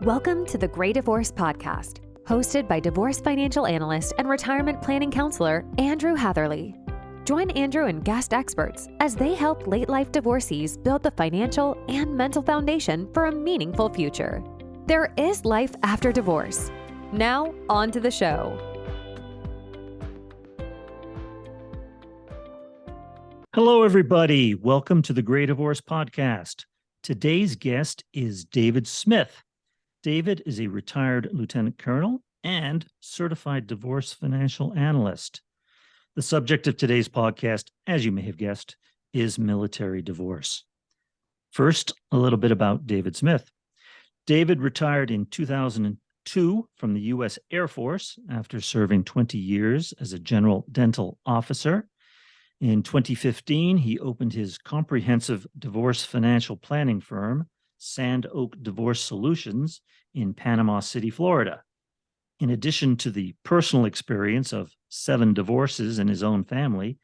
Welcome to the Great Divorce Podcast, hosted by divorce financial analyst and retirement planning counselor Andrew Hatherley. Join Andrew and guest experts as they help late-life divorcees build the financial and mental foundation for a meaningful future. There is life after divorce. Now, on to the show. Hello, everybody. Welcome to the Great Divorce Podcast. Today's guest is David Smith. David is a retired lieutenant colonel and certified divorce financial analyst. The subject of today's podcast, as you may have guessed, is military divorce. First, a little bit about David Smith. David retired in 2002 from the U.S. Air Force after serving 20 years as a general dental officer. In 2015, he opened his comprehensive divorce financial planning firm, Sand Oak Divorce Solutions, in Panama City, Florida. In addition to the personal experience of 7 divorces in his own family,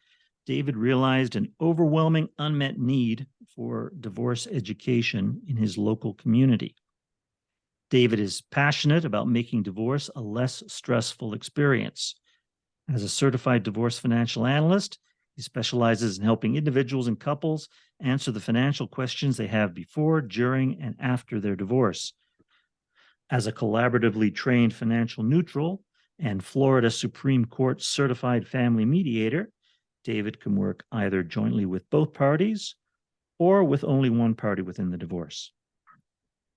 David realized an overwhelming unmet need for divorce education in his local community. David is passionate about making divorce a less stressful experience. As a certified divorce financial analyst, he specializes in helping individuals and couples answer the financial questions they have before, during, and after their divorce. As a collaboratively trained financial neutral and Florida Supreme Court certified family mediator, David can work either jointly with both parties or with only one party within the divorce.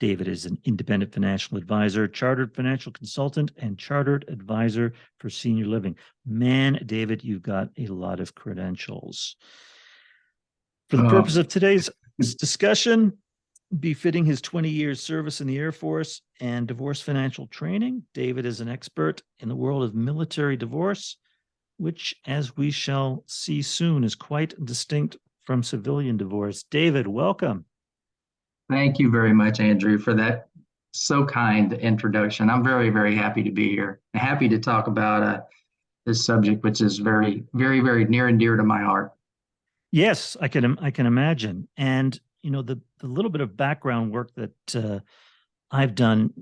David is an independent financial advisor, chartered financial consultant, and chartered advisor for senior living. Man, David, you've got a lot of credentials. For the purpose of today's discussion, befitting his 20 years service in the Air Force and divorce financial training, David is an expert in the world of military divorce, which, as we shall see soon, is quite distinct from civilian divorce. David, welcome. Thank you very much, Andrew, for that so kind introduction. I'm very, very happy to be here. Happy to talk about this subject, which is very, very, very near and dear to my heart. Yes, I can imagine. And you know, the little bit of background work that I've done,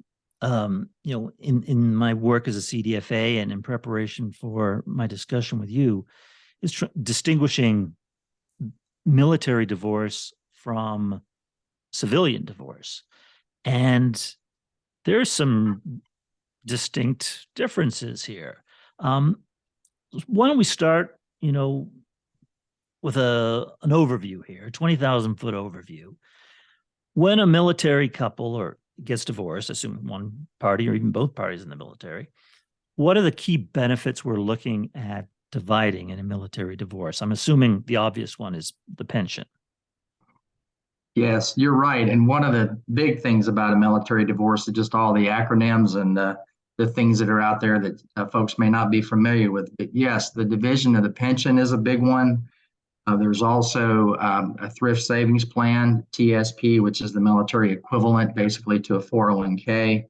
in my work as a CDFA and in preparation for my discussion with you, is distinguishing military divorce from civilian divorce. And there's some distinct differences here. Why don't we start, with an overview here, 20,000-foot overview. When a military couple or gets divorced, assuming one party or even both parties in the military, what are the key benefits we're looking at dividing in a military divorce? I'm assuming the obvious one is the pension. Yes, you're right. And one of the big things about a military divorce is just all the acronyms and the things that are out there that folks may not be familiar with. But yes, the division of the pension is a big one. There's also a thrift savings plan, TSP, which is the military equivalent basically to a 401k.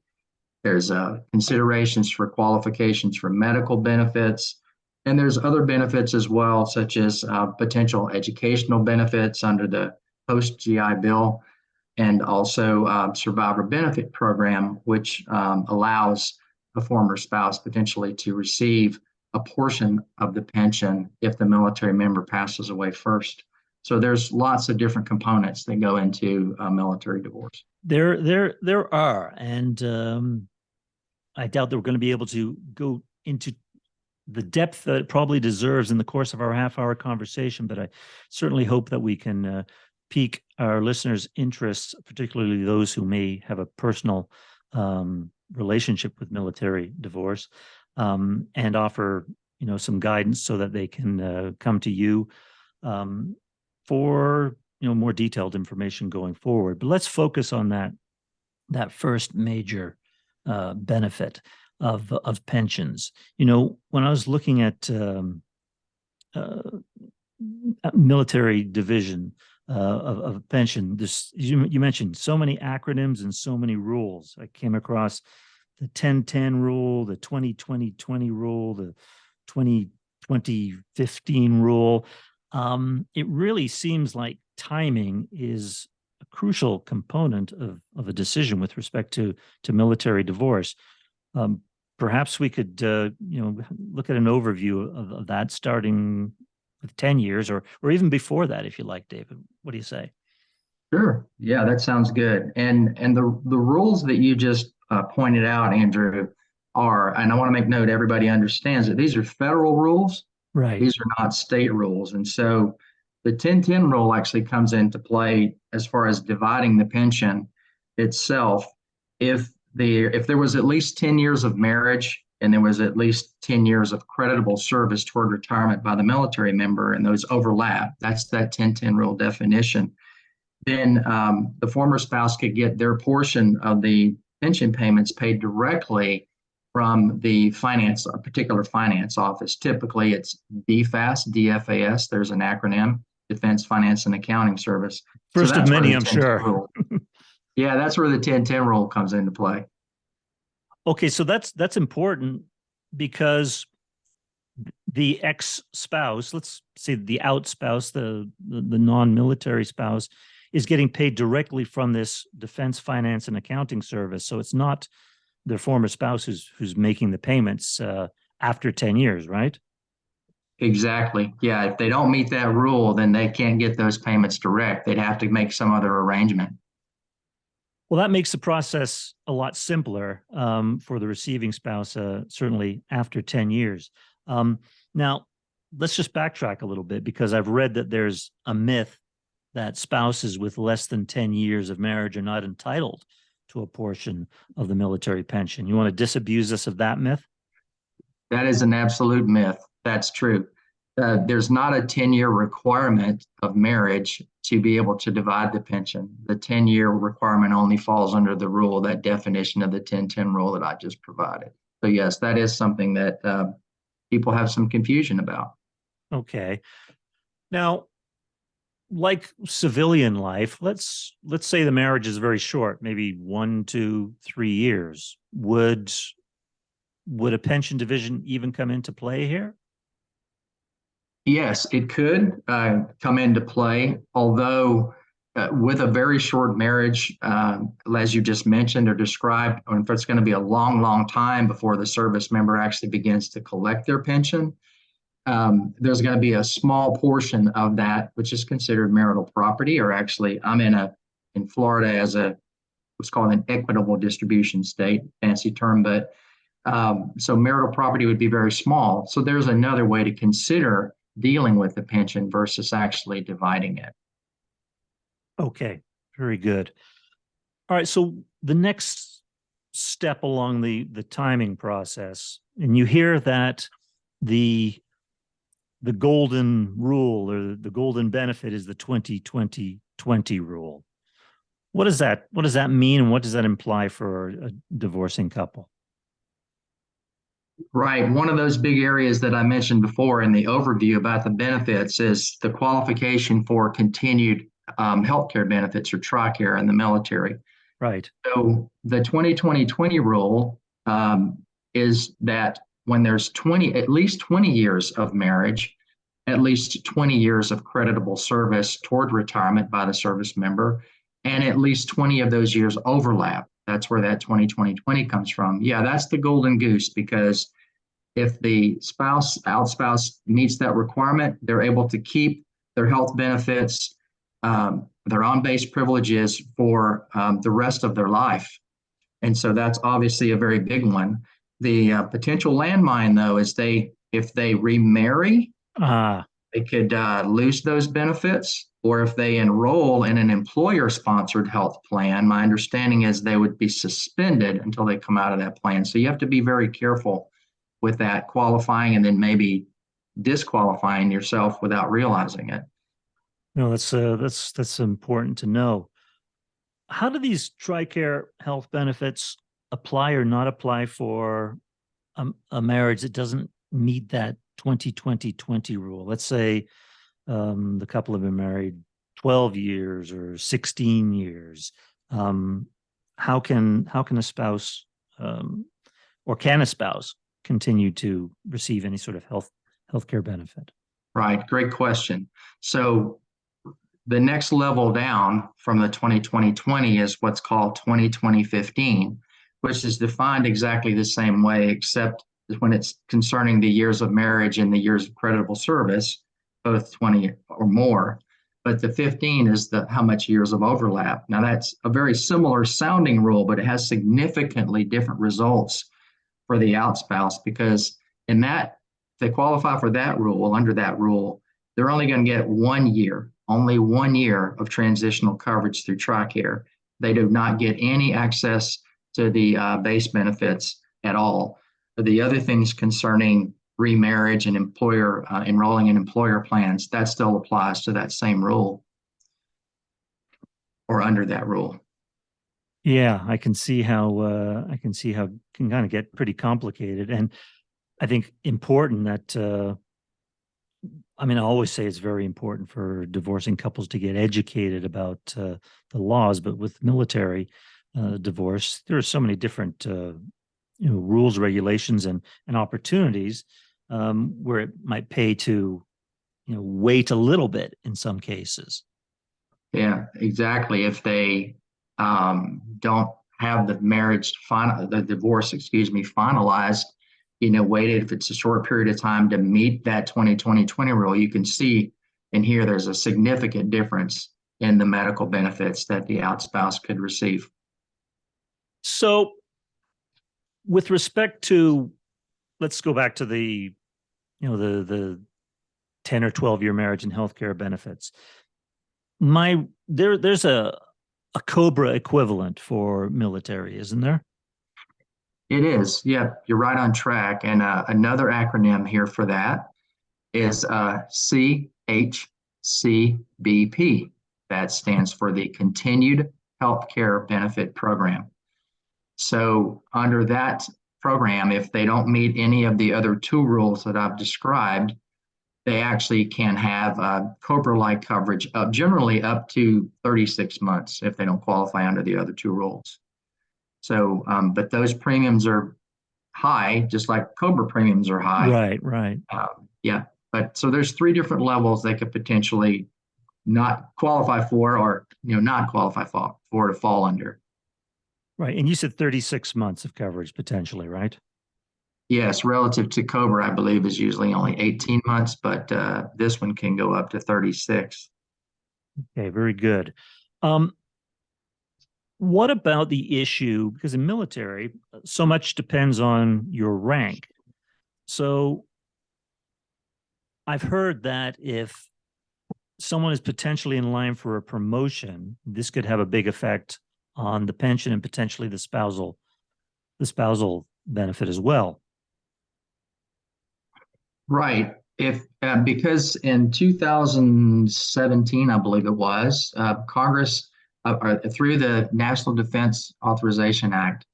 There's considerations for qualifications for medical benefits. And there's other benefits as well, such as potential educational benefits under the post-GI Bill, and also survivor benefit program, which allows a former spouse potentially to receive a portion of the pension if the military member passes away first. So there's lots of different components that go into a military divorce. There are, and I doubt that we're going to be able to go into the depth that it probably deserves in the course of our half-hour conversation, but I certainly hope that we can pique our listeners' interests, particularly those who may have a personal relationship with military divorce, and offer some guidance so that they can come to you for more detailed information going forward. But let's focus on that first major benefit of pensions. When I was looking at military division of pension, you mentioned so many acronyms and so many rules. I came across the 10-10 rule, the 20-20-20 rule, the 20-20-15 rule. It really seems like timing is a crucial component of a decision with respect to military divorce. Perhaps we could look at an overview of that, starting with 10 years or even before that, if you like, David. What do you say? Sure. Yeah, that sounds good. And the rules that you just pointed out, Andrew, are, and I want to make note, everybody understands that these are federal rules. Right. These are not state rules. And so the 10-10 rule actually comes into play as far as dividing the pension itself. If there was at least 10 years of marriage and there was at least 10 years of creditable service toward retirement by the military member, and those overlap, that's that 10-10 rule definition, then the former spouse could get their portion of the pension payments paid directly from the a particular finance office. Typically, it's DFAS. There's an acronym, Defense Finance and Accounting Service. First of many, I'm sure. Rule. Yeah, that's where the 10-10 rule comes into play. Okay, so that's important because the ex-spouse, let's say the out spouse, the non-military spouse, is getting paid directly from this Defense Finance and Accounting Service. So it's not their former spouse who's making the payments after 10 years, right? Exactly. Yeah, if they don't meet that rule, then they can't get those payments direct. They'd have to make some other arrangement. Well, that makes the process a lot simpler for the receiving spouse, certainly after 10 years. Now, let's just backtrack a little bit, because I've read that there's a myth that spouses with less than 10 years of marriage are not entitled to a portion of the military pension. You want to disabuse us of that myth? That is an absolute myth. That's true. There's not a 10-year requirement of marriage to be able to divide the pension. The 10-year requirement only falls under the rule, that definition of the 10-10 rule that I just provided. So yes, that is something that people have some confusion about. Okay. Now, like civilian life, let's say the marriage is very short, maybe 1, 2, 3 years. Would a pension division even come into play here? Yes, it could come into play, although with a very short marriage, as you just mentioned or described, or if it's going to be a long, long time before the service member actually begins to collect their pension, there's going to be a small portion of that which is considered marital property, or actually I'm in Florida as what's called an equitable distribution state, fancy term, but so marital property would be very small. So there's another way to consider dealing with the pension versus actually dividing it. Okay, very good. All right, so the next step along the timing process, and you hear that the golden rule or the golden benefit is the 20-20-20 rule. What does that mean, and what does that imply for a divorcing couple? Right. One of those big areas that I mentioned before in the overview about the benefits is the qualification for continued healthcare benefits or TRICARE in the military. Right. So the 20-20-20 rule is that when there's at least 20 years of marriage, at least 20 years of creditable service toward retirement by the service member, and at least 20 of those years overlap. That's where that 20-20-20 comes from. Yeah, that's the golden goose, because if the out spouse meets that requirement, they're able to keep their health benefits, their on-base privileges for the rest of their life. And so that's obviously a very big one. The potential landmine, though, is if they remarry, they could lose those benefits. Or if they enroll in an employer-sponsored health plan, my understanding is they would be suspended until they come out of that plan. So you have to be very careful with that, qualifying and then maybe disqualifying yourself without realizing it. No, that's important to know. How do these TRICARE health benefits apply or not apply for a marriage that doesn't meet that 20-20-20 rule? Let's say the couple have been married 12 years or 16 years. How can a spouse or can a spouse continue to receive any sort of healthcare benefit? Right. Great question. So the next level down from the 2020 is what's called 2020-15, which is defined exactly the same way, except when it's concerning the years of marriage and the years of creditable service, both 20 or more. But the 15 is how much years of overlap. Now, that's a very similar sounding rule, but it has significantly different results for the outspouse, because in that, if they qualify for that rule, under that rule, they're only going to get only 1 year of transitional coverage through TRICARE. They do not get any access to the base benefits at all. The other things concerning remarriage and employer enrolling in employer plans, that still applies to that same rule or under that rule. Yeah, I can see how it can kind of get pretty complicated, and I think important that I always say it's very important for divorcing couples to get educated about the laws, but with military divorce, there are so many different rules, regulations, and opportunities where it might pay to wait a little bit in some cases. Yeah, exactly. If they don't have the divorce, finalized, waited if it's a short period of time to meet that 2020 rule, you can see and hear there's a significant difference in the medical benefits that the outspouse could receive. So with respect to, let's go back to the 10 or 12-year marriage and healthcare benefits. There's a COBRA equivalent for military, isn't there? It is. Yeah, you're right on track. And another acronym here for that is CHCBP. That stands for the Continued Healthcare Benefit Program. So under that program, if they don't meet any of the other two rules that I've described, they actually can have COBRA-like coverage of generally up to 36 months if they don't qualify under the other two rules. So, but those premiums are high, just like COBRA premiums are high. Right. Yeah, but so there's three different levels they could potentially not qualify for, or not qualify for to fall under. Right, and you said 36 months of coverage potentially, right? Yes, relative to COBRA, I believe is usually only 18 months, but this one can go up to 36. Okay, very good. What about the issue, because in military, so much depends on your rank. So I've heard that if someone is potentially in line for a promotion, this could have a big effect on the pension and potentially the spousal benefit as well. Right. If because in 2017, I believe it was, Congress, through the National Defense Authorization Act,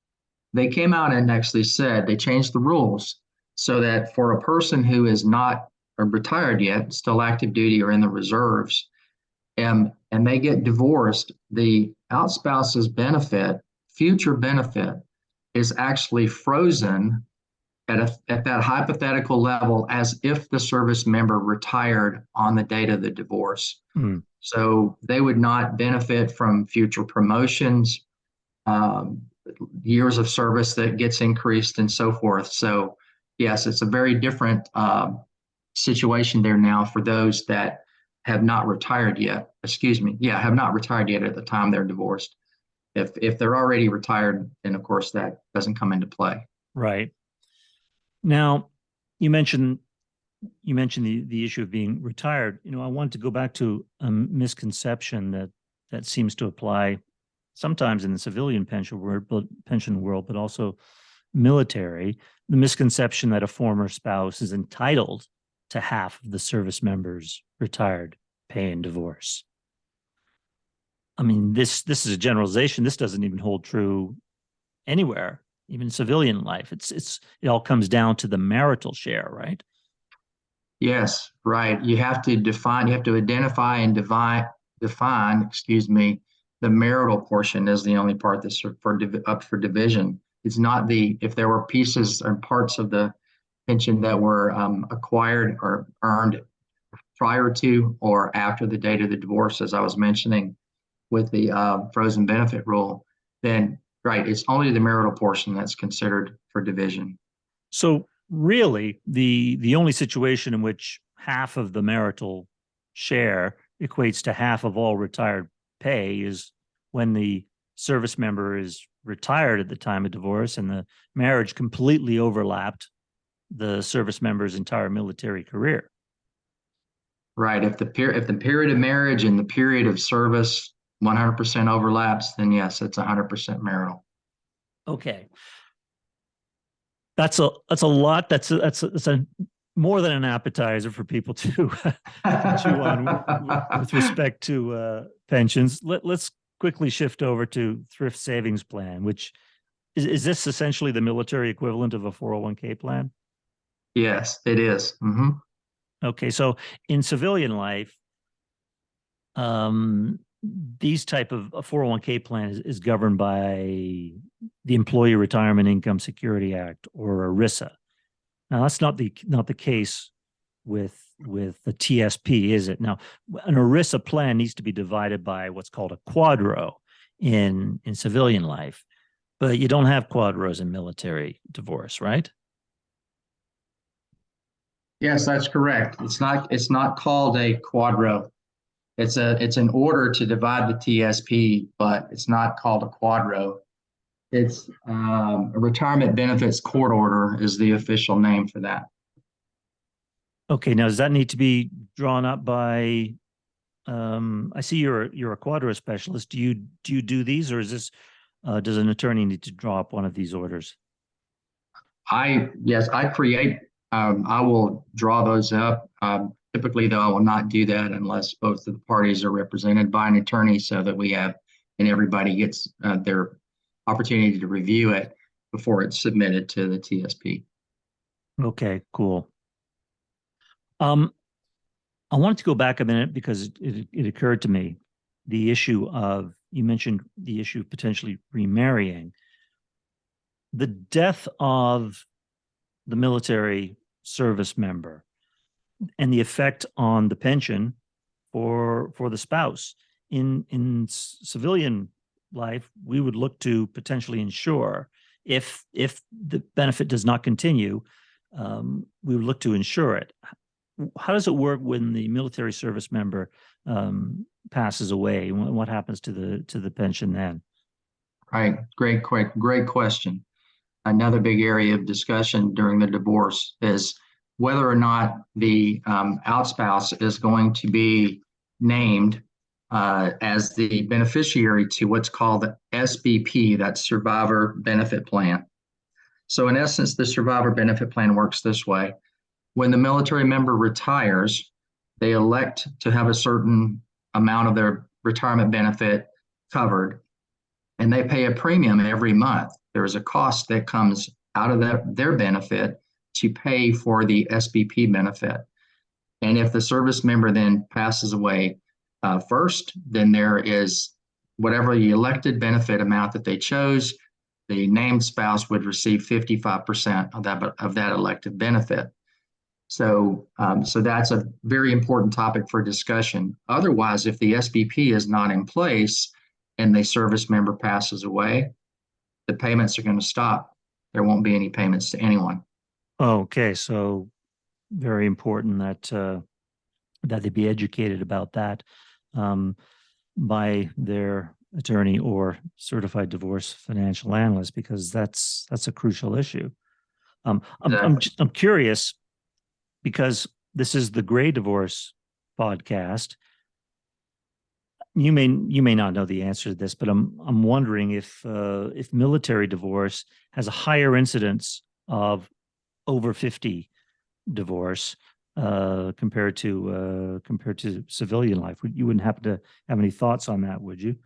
they came out and actually said they changed the rules so that for a person who is not retired yet, still active duty or in the reserves, and they get divorced, the outspouse's future benefit, is actually frozen at that hypothetical level as if the service member retired on the date of the divorce. So they would not benefit from future promotions, years of service that gets increased, and so forth. So yes, it's a very different situation there now for those that have not retired yet. Have not retired yet at the time they're divorced. If they're already retired, then of course that doesn't come into play. Right. Now, you mentioned the issue of being retired. I wanted to go back to a misconception that seems to apply sometimes in the civilian pension world, but also military. The misconception that a former spouse is entitled to half of the service member's retired pay in divorce. This is a generalization. This doesn't even hold true anywhere, even civilian life. It all comes down to the marital share, right? Up the marital portion is the only part that's up for division. It's not if there were pieces or parts of the pension that were acquired or earned prior to or after the date of the divorce, as I was mentioning with the frozen benefit rule, then right, it's only the marital portion that's considered for division. So really, the only situation in which half of the marital share equates to half of all retired pay is when the service member is retired at the time of divorce and the marriage completely overlapped the service member's entire military career. Right. If the period of marriage and the period of service 100% overlaps, then yes, it's 100% marital. Okay. That's a lot. That's a more than an appetizer for people to chew on with respect to pensions. Let's quickly shift over to thrift savings plan, which is this essentially the military equivalent of a 401k plan? Yes, it is. Mm-hmm. Okay, so in civilian life, these type of a 401k plan is governed by the Employee Retirement Income Security Act, or ERISA. Now, that's not the case with the TSP, is it? Now, an ERISA plan needs to be divided by what's called a quadro in civilian life, but you don't have quadros in military divorce, right? Yes, that's correct. It's not called a quadro. It's an order to divide the TSP, but it's not called a quadro. It's a retirement benefits court order is the official name for that. Okay, now does that need to be drawn up by? I see you're a quadro specialist. Do you do these, or is this does an attorney need to draw up one of these orders? Yes, I create. I will draw those up. Typically, though, I will not do that unless both of the parties are represented by an attorney, so that we have and everybody gets their opportunity to review it before it's submitted to the TSP. Okay, cool. I wanted to go back a minute because it occurred to me the issue of, you mentioned the issue of potentially remarrying. The death of the military service member and the effect on the pension for the spouse. In civilian life, we would look to potentially insure if the benefit does not continue, we would look to insure it. How does it work when the military service member passes away? What happens to the pension then? Right. Great question. Another big area of discussion during the divorce is whether or not the outspouse is going to be named as the beneficiary to what's called the SBP, that's Survivor Benefit Plan. So in essence, the Survivor Benefit Plan works this way. When the military member retires, they elect to have a certain amount of their retirement benefit covered, and they pay a premium every month. There is a cost that comes out of their benefit to pay for the SBP benefit. And if the service member then passes away first, then there is whatever the elected benefit amount that they chose, the named spouse would receive 55% of that elected benefit. So that's a very important topic for discussion. Otherwise, if the SBP is not in place and the service member passes away, the payments are going to stop. There won't be any payments to anyone. Okay, so very important that that they be educated about that by their attorney or certified divorce financial analyst, because that's a crucial issue. I'm curious, because this is the Gray Divorce podcast. You may not know the answer to this, but I'm wondering if military divorce has a higher incidence of over 50 divorce compared to civilian life. You wouldn't happen to have any thoughts on that, would you?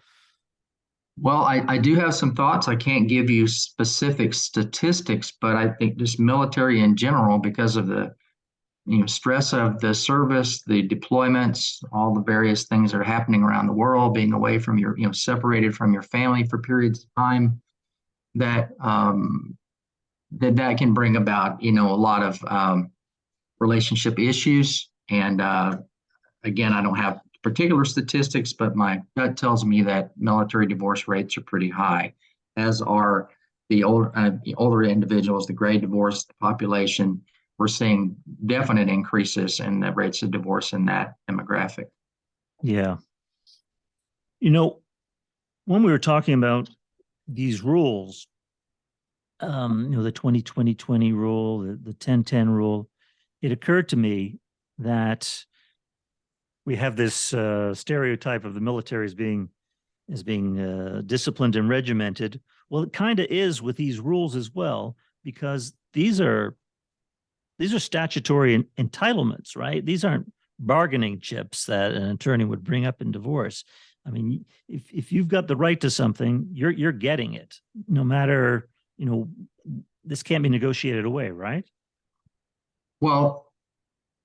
Well, I do have some thoughts. I can't give you specific statistics, but I think just military in general, because of the stress of the service, the deployments, all the various things that are happening around the world, being away from your, separated from your family for periods of time, that that can bring about, a lot of relationship issues and again, I don't have particular statistics, but my gut tells me that military divorce rates are pretty high, as are the older individuals, the gray divorce population. We're seeing definite increases in the rates of divorce in that demographic. Yeah. When we were talking about these rules, the 20-20-20 rule, the 10-10 rule, it occurred to me that we have this stereotype of the military as being disciplined and regimented. Well, it kind of is with these rules as well, because these are statutory entitlements, right? These aren't bargaining chips that an attorney would bring up in divorce. I mean, if you've got the right to something, you're getting it, no matter, this can't be negotiated away, right? Well,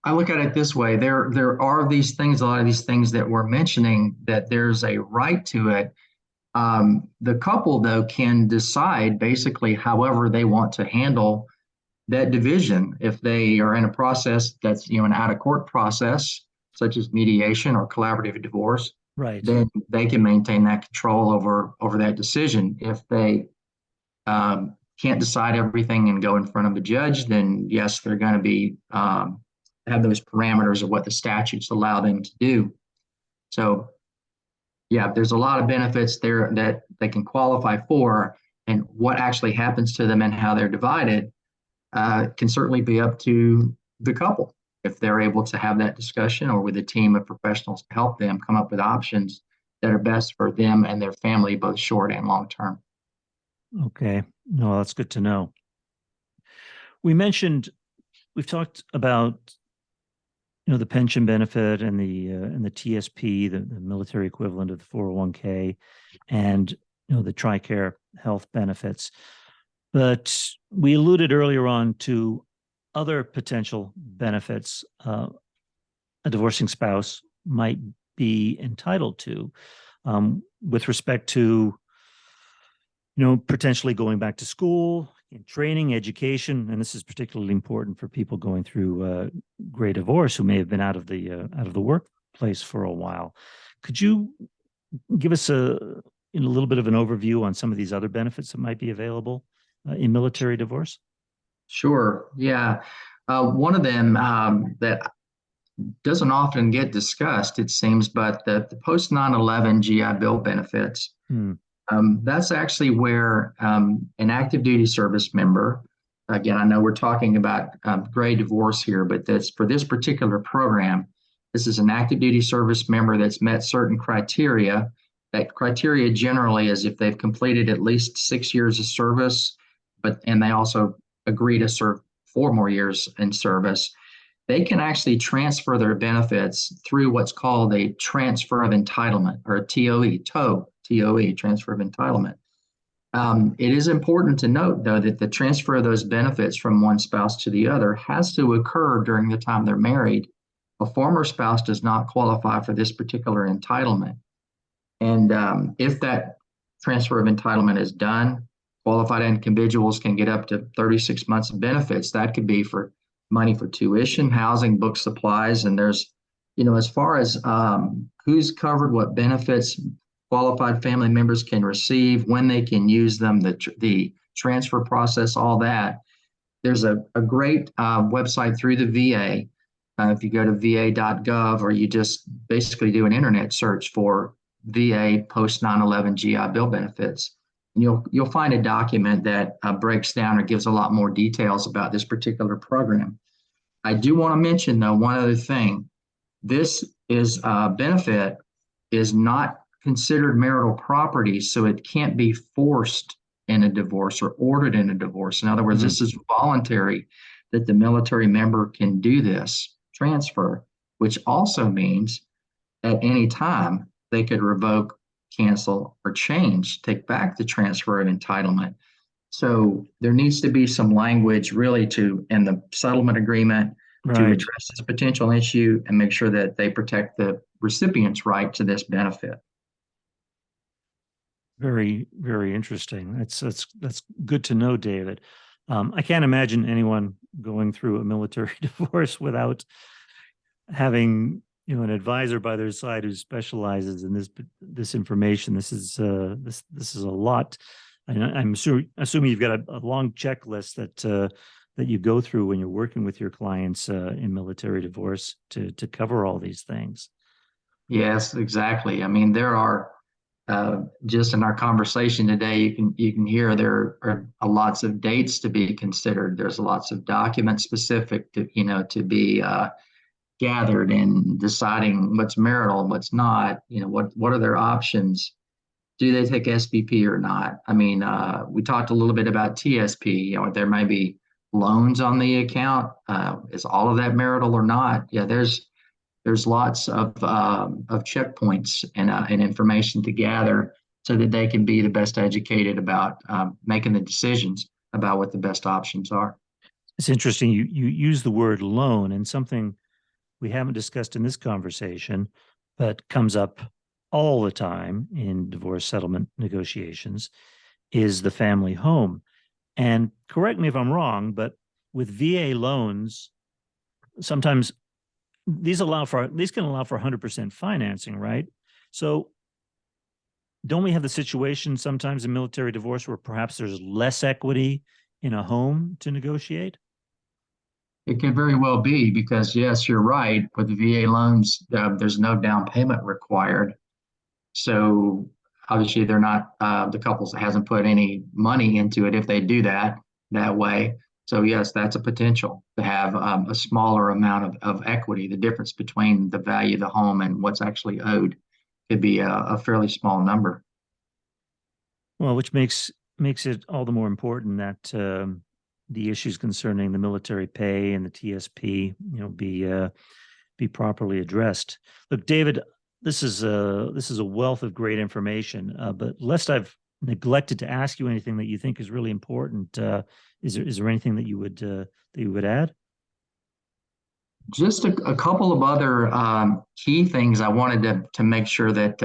I look at it this way. There are these things, a lot of these things that we're mentioning, that there's a right to it. The couple, though, can decide basically however they want to handle that division. If they are in a process that's, an out-of-court process, such as mediation or collaborative divorce, right, then they can maintain that control over that decision. If they can't decide everything and go in front of a judge, then yes, they're going to be have those parameters of what the statutes allow them to do. So, yeah, there's a lot of benefits there that they can qualify for, and what actually happens to them and how they're divided can certainly be up to the couple if they're able to have that discussion, or with a team of professionals to help them come up with options that are best for them and their family, both short and long term. Okay. No, that's good to know. We've talked about, the pension benefit and the TSP, the military equivalent of the 401k, and, the TRICARE health benefits. But we alluded earlier on to other potential benefits a divorcing spouse might be entitled to, with respect to, potentially going back to school, in training, education, and this is particularly important for people going through gray divorce who may have been out of the workplace for a while. Could you give us a little bit of an overview on some of these other benefits that might be available in military divorce? Sure. Yeah. One of them that doesn't often get discussed, it seems, but the post 9/11 GI Bill benefits. That's actually where an active duty service member, again, I know we're talking about gray divorce here, but that's for this particular program. This is an active duty service member that's met certain criteria. That criteria generally is if they've completed at least 6 years of service, and they also agree to serve 4 more years in service. They can actually transfer their benefits through what's called a transfer of entitlement, or a TOE, transfer of entitlement. It is important to note, though, that the transfer of those benefits from one spouse to the other has to occur during the time they're married. A former spouse does not qualify for this particular entitlement. And if that transfer of entitlement is done, qualified individuals can get up to 36 months of benefits. That could be for money for tuition, housing, book supplies. And there's, as far as who's covered, what benefits qualified family members can receive, when they can use them, the transfer process, all that. There's a great website through the VA. If you go to va.gov, or you just basically do an internet search for VA post 9/11 GI Bill benefits, and you'll find a document that breaks down or gives a lot more details about this particular program. I do want to mention, though, one other thing. This benefit is not considered marital property, so it can't be forced in a divorce or ordered in a divorce. In other words, this is voluntary, that the military member can do this transfer, which also means at any time they could revoke, cancel, or take back the transfer of entitlement. So there needs to be some language really in the settlement agreement to address this potential issue and make sure that they protect the recipient's right to this benefit. Very, very interesting. That's good to know, David. I can't imagine anyone going through a military divorce without having, an advisor by their side who specializes in this information. This is a lot. I'm assuming you've got a long checklist that you go through when you're working with your clients in military divorce to cover all these things. Yes, exactly. I mean, there are just in our conversation today, you can hear there are lots of dates to be considered. There's lots of document specific to be gathered in deciding what's marital and what's not. What are their options? Do they take SPP or not? I mean, we talked a little bit about TSP. There may be loans on the account. Is all of that marital or not? Yeah, there's lots of checkpoints and information to gather so that they can be the best educated about making the decisions about what the best options are. It's interesting. You use the word loan, and something we haven't discussed in this conversation, but comes up all the time in divorce settlement negotiations, is the family home. And correct me if I'm wrong, but with VA loans, sometimes these can allow for 100% financing, right? So don't we have the situation sometimes in military divorce where perhaps there's less equity in a home to negotiate? It could very well be, because yes, you're right. With the VA loans, there's no down payment required. So obviously they're not, the couples hasn't put any money into it if they do that way. So yes, that's a potential to have a smaller amount of equity. The difference between the value of the home and what's actually owed could be a fairly small number. Well, which makes it all the more important that the issues concerning the military pay and the TSP, be properly addressed. Look, David, this is a wealth of great information. But lest I've neglected to ask you anything that you think is really important, is there anything that you would add? Just a couple of other key things I wanted to make sure that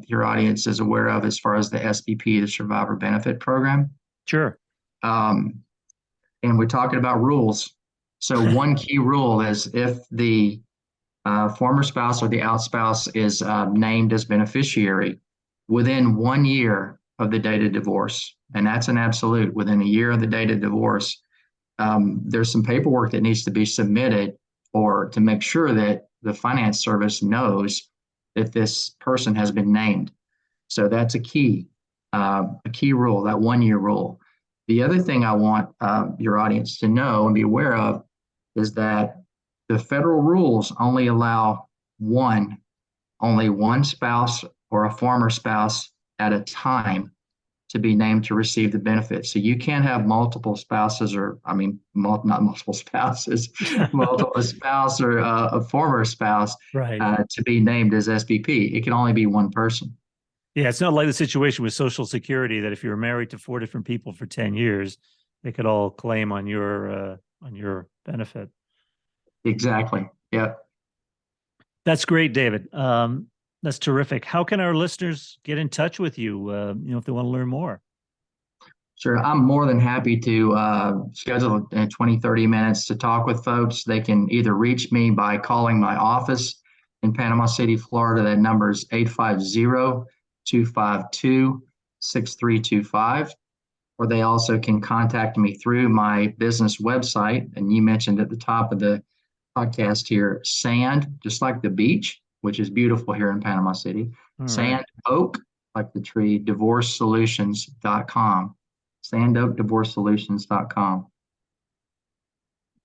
your audience is aware of as far as the SBP, the Survivor Benefit Program. Sure. And we're talking about rules. So one key rule is if the former spouse or the out spouse is named as beneficiary within 1 year of the date of divorce, and that's an absolute, within a year of the date of divorce, there's some paperwork that needs to be submitted or to make sure that the finance service knows that this person has been named. So that's a key rule, that 1 year rule. The other thing I want your audience to know and be aware of is that the federal rules only allow only one spouse or a former spouse at a time to be named to receive the benefits. So you can't have multiple spouses, not multiple spouses, multiple spouse or a former spouse, right, to be named as SBP. It can only be one person. Yeah, it's not like the situation with Social Security that if you were married to 4 different people for 10 years, they could all claim on your benefit. Exactly. Yeah. That's great, David. That's terrific. How can our listeners get in touch with you, if they want to learn more? Sure. I'm more than happy to schedule 20, 30 minutes to talk with folks. They can either reach me by calling my office in Panama City, Florida. That number is 850-252-6325. Or they also can contact me through my business website. And you mentioned at the top of the podcast here, sand, just like the beach, which is beautiful here in Panama City. All Sand right. Oak, like the tree, divorcesolutions.com. sandoakdivorcesolutions.com.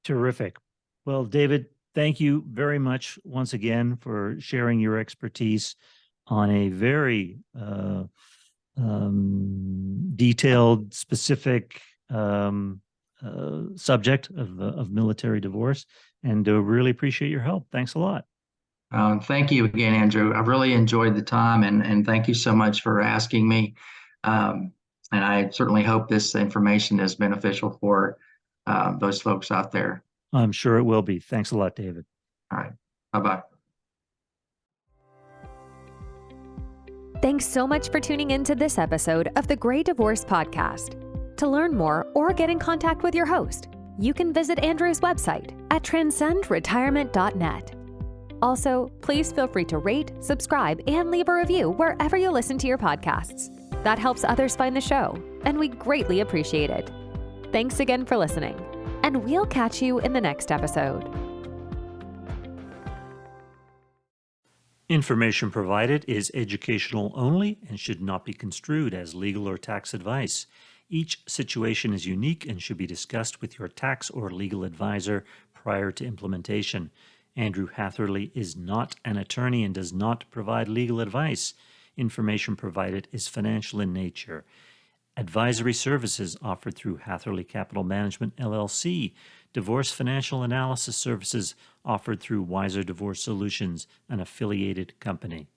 Terrific. Well, David, thank you very much once again for sharing your expertise on a very detailed, specific subject of military divorce, and really appreciate your help. Thanks a lot. Thank you again, Andrew. I've really enjoyed the time, and thank you so much for asking me. And I certainly hope this information is beneficial for those folks out there. I'm sure it will be. Thanks a lot, David. All right. Bye-bye. Thanks so much for tuning in to this episode of the Great Divorce Podcast. To learn more or get in contact with your host, you can visit Andrew's website at transcendretirement.net. Also, please feel free to rate, subscribe, and leave a review wherever you listen to your podcasts. That helps others find the show, and we greatly appreciate it. Thanks again for listening, and we'll catch you in the next episode. Information provided is educational only and should not be construed as legal or tax advice. Each situation is unique and should be discussed with your tax or legal advisor prior to implementation. Andrew Hatherley is not an attorney and does not provide legal advice. Information provided is financial in nature. Advisory services offered through Hatherley Capital Management, LLC. Divorce financial analysis services offered through Wiser Divorce Solutions, an affiliated company.